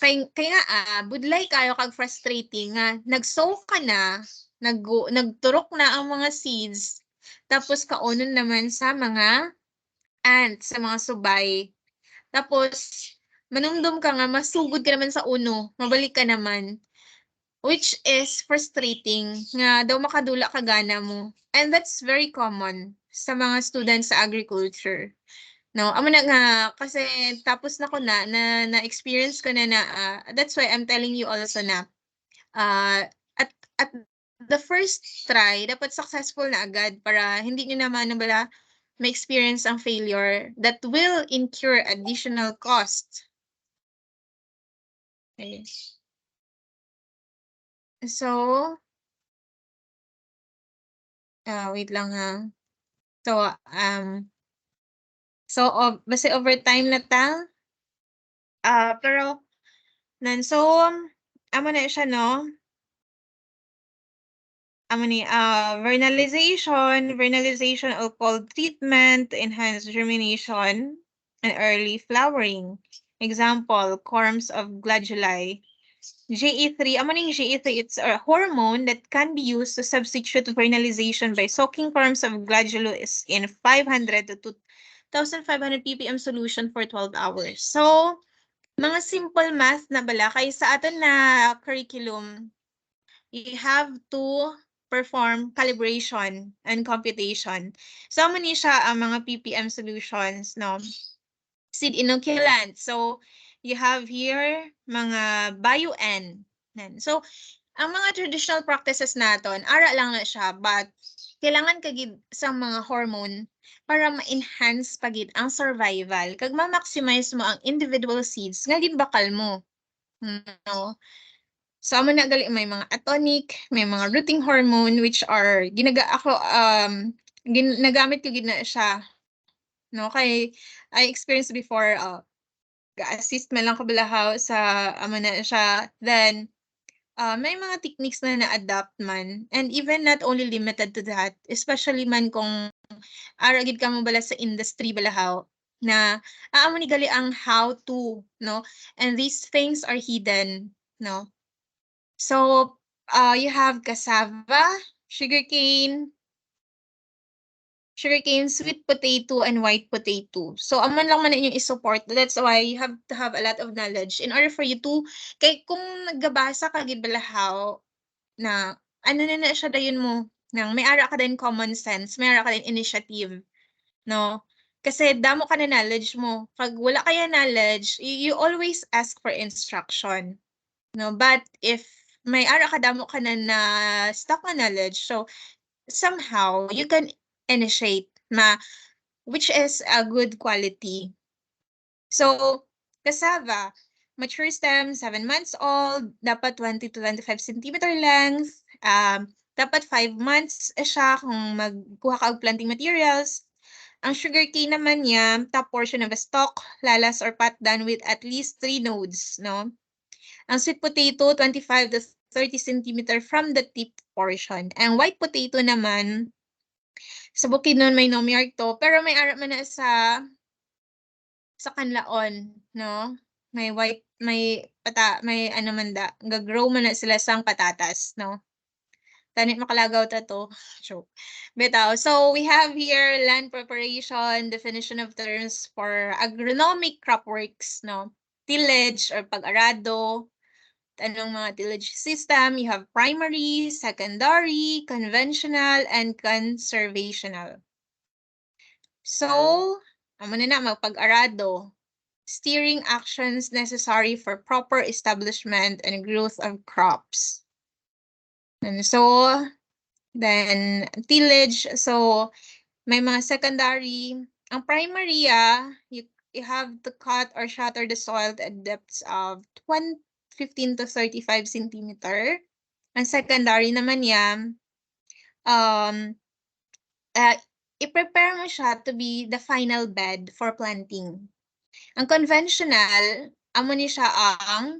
Kaya nga, budlay kayo kag frustrating nga, nag-sow ka na, nagturok na ang mga seeds, tapos kaunon naman sa mga ants, sa mga subay. Tapos, manumdum ka nga, masugod ka naman sa uno, mabalik ka naman. Which is frustrating nga daw makadula ka gana mo. And that's very common sa mga students sa agriculture. No, amo na nga kasi tapos na ko na experience ko na that's why I'm telling you also na at the first try dapat successful na agad para hindi niyo naman bala may experience ang failure that will incur additional cost. Okay. So, wait lang ha. So, basta overtime na ta. Pero, so, amo na siya, no? Amo ni, vernalization or cold treatment to enhance germination and early flowering. Example, corms of gladuli. GE3, amo ning GE3, it's a hormone that can be used to substitute vernalization by soaking corms of gladulus in 500 to 2,500 ppm solution for 12 hours. So, mga simple math na bala, kay sa aton na curriculum, you have to perform calibration and computation. So, amo ni siya ang mga ppm solutions, no? Seed inoculant. So, you have here mga bio-N. So, ang mga traditional practices naton, ara lang na siya, but kailangan kagid sa mga hormone para ma-enhance pagid ang survival. Kag ma-maximize mo ang individual seeds nga ginbakal mo. No? So, amo na gali may mga atonic, may mga rooting hormone which are ginagamit ko gid na siya. No, kay I experienced before ga-assist man lang ko balahaw sa amo na siya. Then may mga techniques na na-adapt man, and even not only limited to that, especially man kung ara gid ka mo bala sa industry balahaw na aamo ni gali ang how to, no, and these things are hidden, no. So you have cassava, sugarcane, sweet potato, and white potato. So, aman lang man inyong i-support. That's why you have to have a lot of knowledge in order for you to, kay kung nagbabasa ka gibalahaw na, ano na siya dayon mo, nang may ara ka din common sense, may ara ka din initiative, no? Kasi damo ka na knowledge mo. Pag wala kaya knowledge, you always ask for instruction, no? But if may ara ka damo ka na stock na knowledge, so somehow you can initiate which is a good quality. So, cassava, mature stem, 7 months old, dapat 20 to 25 centimeter length, dapat 5 months siya kung magkuha ka og planting materials. Ang sugarcane naman niya, top portion of a stalk, lalas or patdan with at least 3 nodes, no? Ang sweet potato, 25 to 30 centimeter from the tip portion. Ang white potato naman, sa Bukidnon may nomyark to, pero may ara man na sa kanlaon, no? May white, may ano man da, gagrow man na sila sang patatas, no? Tanit makalagaw ta to. Joke. Bitaw. So we have here land preparation, definition of terms for agronomic crop works, no? Tillage or pag-arado, anong mga tillage system, you have primary, secondary, conventional, and conservational. So, amo na magpag-arado. Steering actions necessary for proper establishment and growth of crops. And so, then tillage, so may mga secondary. Ang primary, you have to cut or shatter the soil at depths of 15 to 35 centimeter. Ang secondary naman yan, i-prepare mo siya to be the final bed for planting. Ang conventional, amo ni siya ang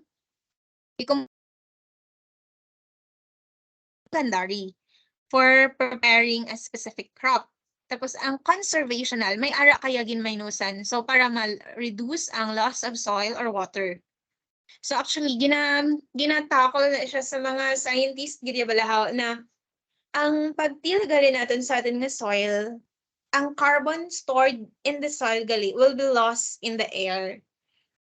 secondary for preparing a specific crop. Tapos ang conservational, may ara kaya ginmaynusan. So para ma-reduce ang loss of soil or water. So actually, ginatakol na siya sa mga scientists, gid balahaw na ang pagtilgali natin sa atin nga soil, ang carbon stored in the soil gali will be lost in the air.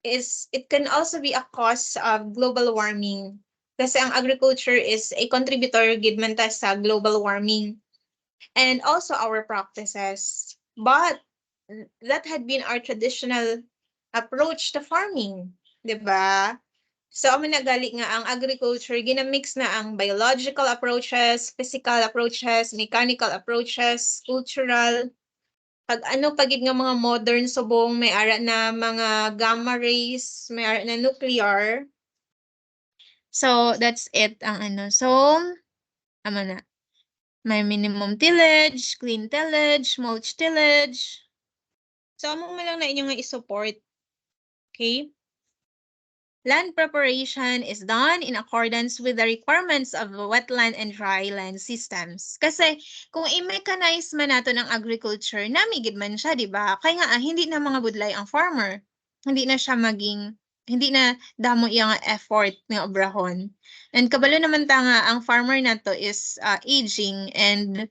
It can also be a cause of global warming. Kasi ang agriculture is a contributor gid man ta sa global warming. And also our practices. But that had been our traditional approach to farming, 'di ba? So amo na gali nga ang agriculture ginamix na ang biological approaches, physical approaches, mechanical approaches, cultural, pag ano pagid nga mga modern subong may ara na mga gamma rays, may ara na nuclear. So that's it ang ano. So amo na. May minimum tillage, clean tillage, mulch tillage. So amo mo lang na inyo nga i-support. Okay? Land preparation is done in accordance with the requirements of wetland and dryland systems. Kasi kung i-mechanize man nato ng agriculture, namigid man siya, di ba? Kaya nga, hindi na mga budlay ang farmer. Hindi na siya maging, hindi na damo iyang effort ng obrahon. And kabalo naman ta nga, ang farmer na to is aging and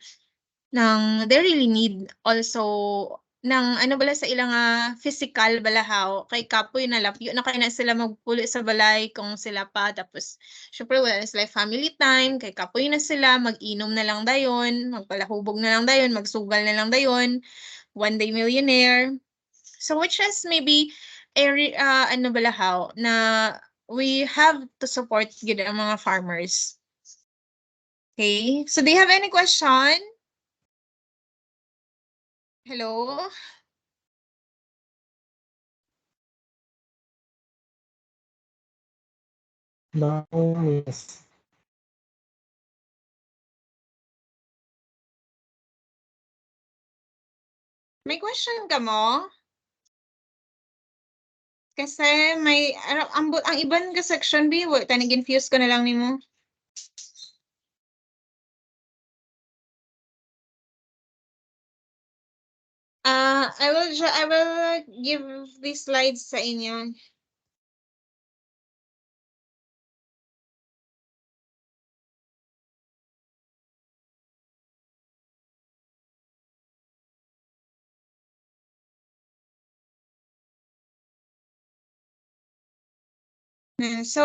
they really need also ng ano bala sa ilang physical balahaw kay kapoy na lapyo na kay na sila magpulo sa balay kung sila pa tapos syempre wala na sila family time kay kapoy na sila mag-inom na lang dayon magpalahubog na lang dayon magsugal na lang dayon one day millionaire so which is maybe ano balahaw na we have to support gid ang mga farmers. Okay, so do you have any question? Hello? No, miss. May question ka mo? Kasi may ang iban ka section B, tani confuse ko na lang nimo. I will give these slides sa inyo. So,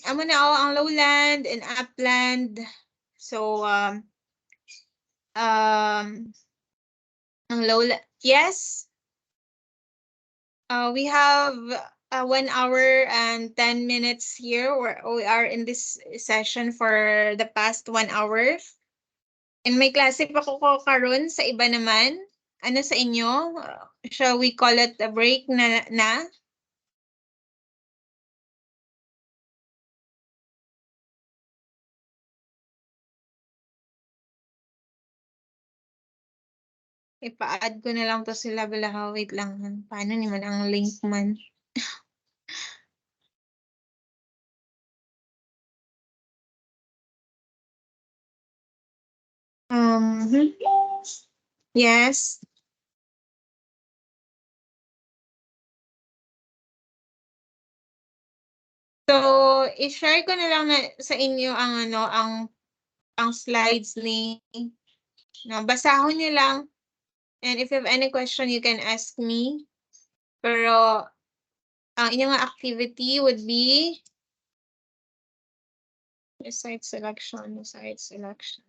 amo na ang lowland and upland. So, ang lowland, yes. We have 1 hour and 10 minutes here. We are in this session for the past 1 hour. And may klase pa ko karon sa iba naman. Ano sa inyo? Shall we call it a break na? Ipa-add ko na lang to sila bala. Wait lang. Paano naman ang link man? Um, yes. So, i-share ko na lang na sa inyo ang ano, ang slides ni no, basahon niyo lang. And if you have any question, you can ask me. Pero, ang inyong activity would be site selection, site selection.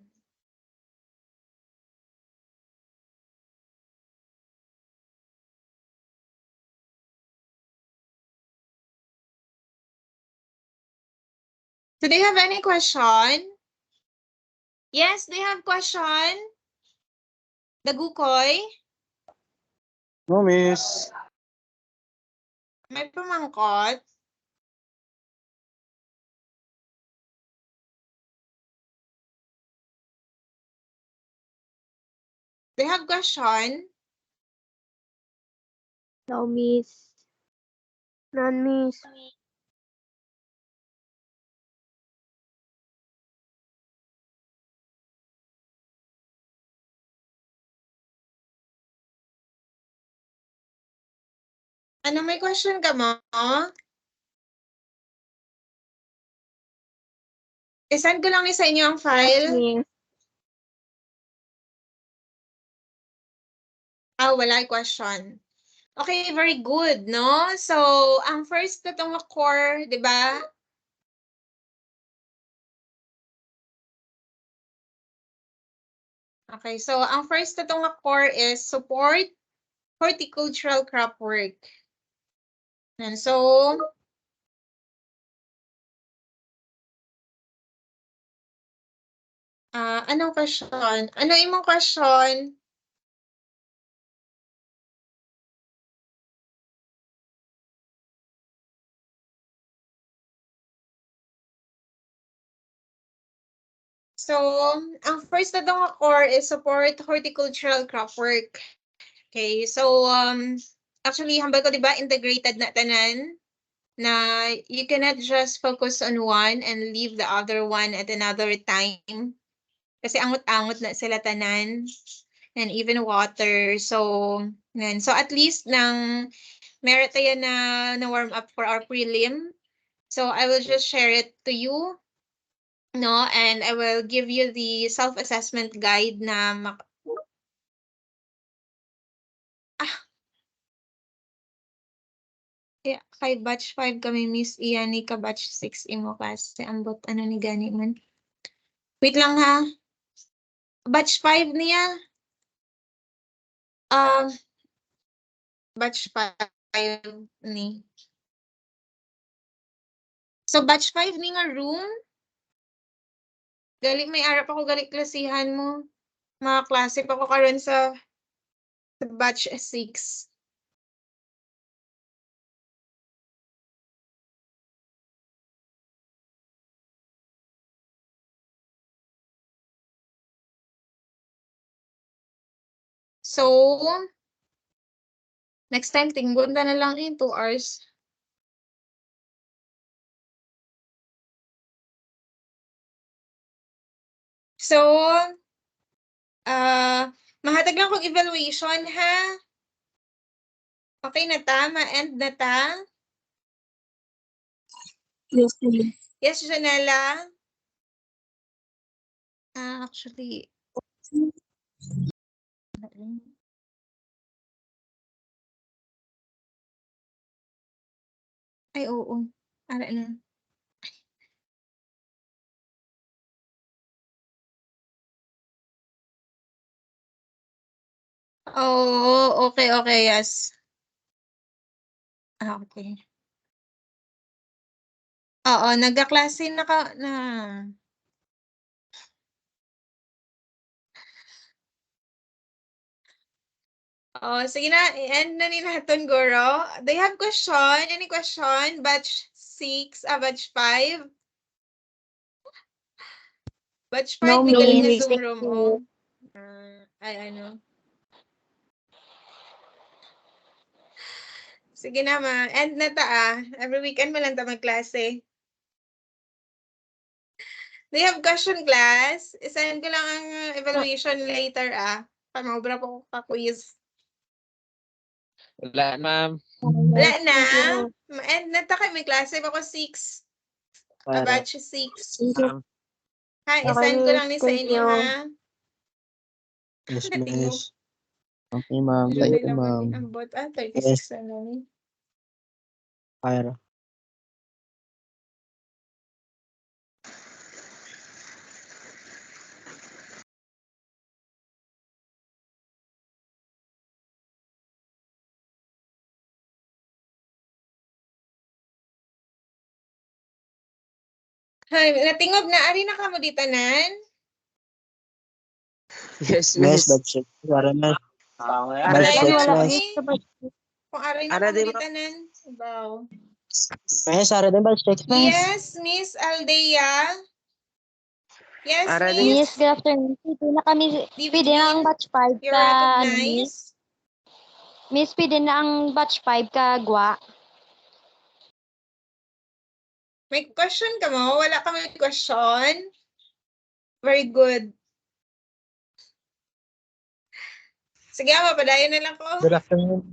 So, do you have any question? Yes, do you have question? Dagukoy? No, miss. May pamangkot? Do you have question? No, miss. None, miss. Ano, may question ka mo? I-send ko lang sa inyo ang Yes, file. miss. Wala question. Okay, very good, no? So, ang first na itong core, di ba? Okay, so ang first na itong core is support horticultural crop work. And so, anong question? Ano imong question? So, ang first na dong core is support horticultural crop work. Okay, so actually hambal ko 'di ba integrated na tanan na you cannot just focus on one and leave the other one at another time. Kasi angot-angot na sila tanan and even water. So, yan. So at least nang meron tayo na warm up for our prelim. So I will just share it to you. No, and I will give you the self-assessment guide na yeah, kay batch 5 kami Miss Ian ni ka batch 6 imo kasi ambot ano ni gani man. Wait lang ha. Batch 5 niya. Batch 5 ni. So batch 5 ni nga room. Gali may arap ako gali klasihan mo. Mga klase pa ko karon sa batch 6. So, next time, tinggon na lang in 2 hours. So, mahatag lang kong evaluation, ha? Okay na ta? Ma-end na ta? Yes, Miss. Yes, Janela? Actually, ay, oo. Ara na. Oh, okay, okay, yes. Okay. Oo, nagkaklase na ka na. Oh, sige na, i-end na ni natin, Guro. Do you have question? Any question? Batch 6, batch 5? Batch 5, No, may galing na Miss. Zoom Thank room, you. oh. Ay, ano. Sige na, ma. End na ta, Every weekend mo lang ta magklase. Do you have question, class? Isend ko lang ang evaluation later, Pamobra po ka quiz. Wala, ma'am. Wala na. Thank you. Ma-end na ta kay may klase pa ko 6. Para. Batch 6. Thank you. Ma'am. Ha, Okay, isend ko lang ni Miss. sa Thank inyo, you. ha? Yes, Tingog. miss. Okay, ma'am. July Thank you, naman ma'am. ni ambot. 36 na ni. Para. Hay, natingog na. Ari na ka mo ditanan? Yes, Miss, miss. batch 6. Para na. Ara Batch Wala di, six, na Wala, miss. ni. Miss. Kung ari na Ara ka mo di, ma'am. ditanan. Sabaw. Miss, para din batch 6, miss. Yes, Miss Aldea. Yes, Ara di. Miss, Miss. good afternoon. Pwede na ang Divine, batch 5 you're ka, ano, Miss? recognized. Miss, pwede na ang batch 5 ka, gwa. May question ka mo? Wala ka may question? Very good. Sige, mapadayon na lang ko. Good afternoon.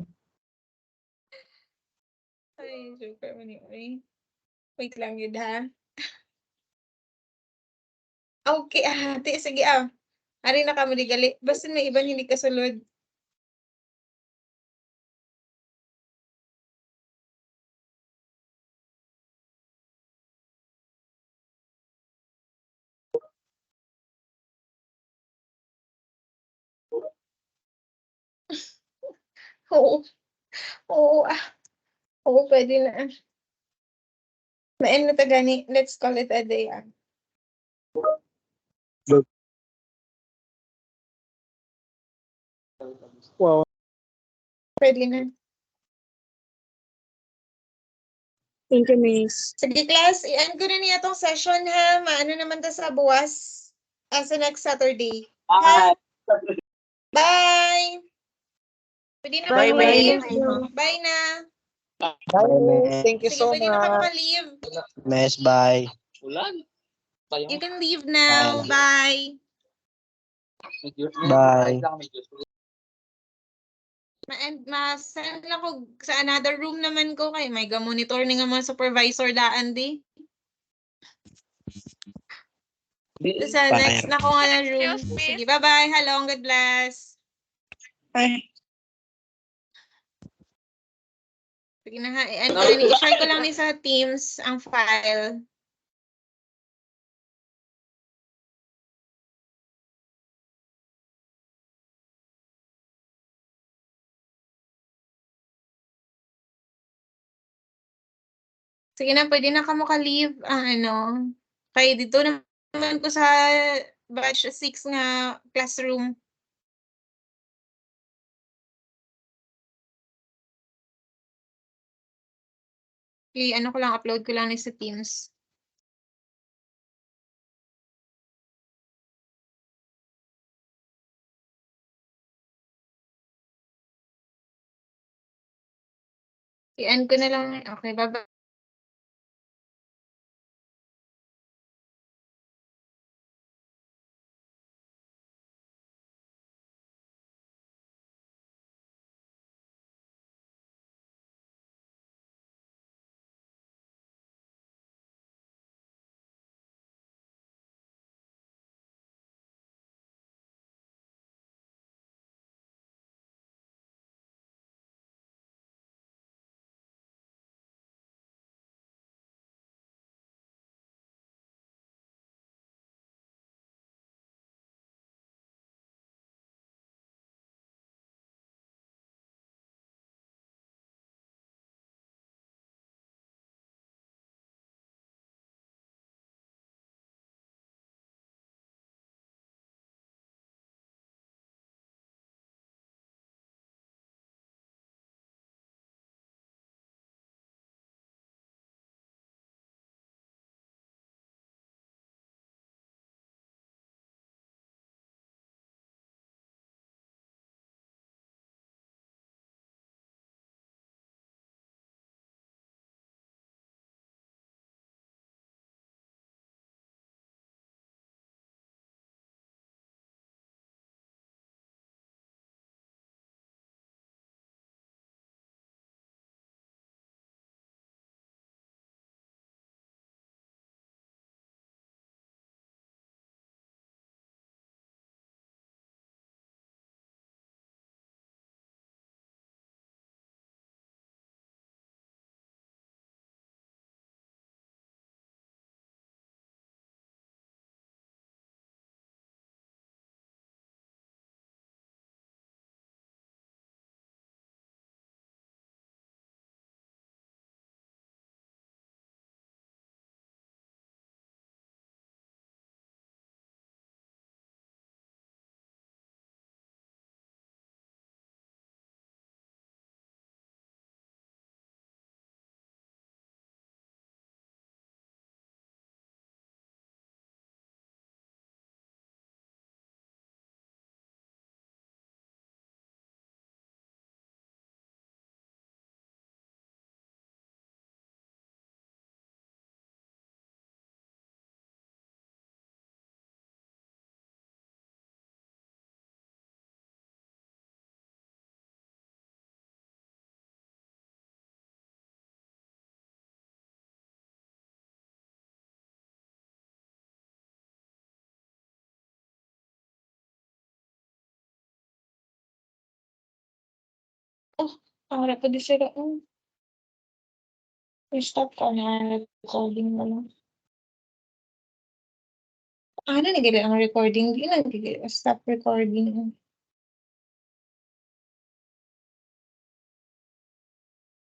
Ay, super mani. Wait lang yun, ha? Okay, ate, sige, Ari na ka maligali. Basta may iban hindi kasulod. Oo. Oo, oo, pwede na. Ma-end na ta gani. Let's call it a day. Wow. Pwede na. Thank you, Miss. Sige, class. I-end ko na niya itong session, ha? Maano naman ta sa buwas. Sa next Saturday. Ha? Bye! Pwede na Bye, kayo Miss. ma-leave. Bye na. Bye, Miss. Thank you Sige, so pwede na kayo much. maka-leave. Miss, bye. You can leave now. Bye. Bye. Ma-send lang ko sa another room naman ko kay may ga-monitor ni nga mga supervisor daan di. Sa next na ko nga na room. Sige, bye-bye. Hello, God bless. Bye. Sige na ha. I-share ko lang ni sa Teams ang file. Sige na, pwede na ka mo ka-leave ang ano. Kaya dito naman ko sa batch 6 nga classroom. Okay, ano ko lang, upload ko lang ni sa Teams. I-end ko na lang. Okay, bye-bye. Oh, para pa di sila. Stop ka na. Recording na lang. Ano nagigil ang recording? Di na nagigil. Stop recording.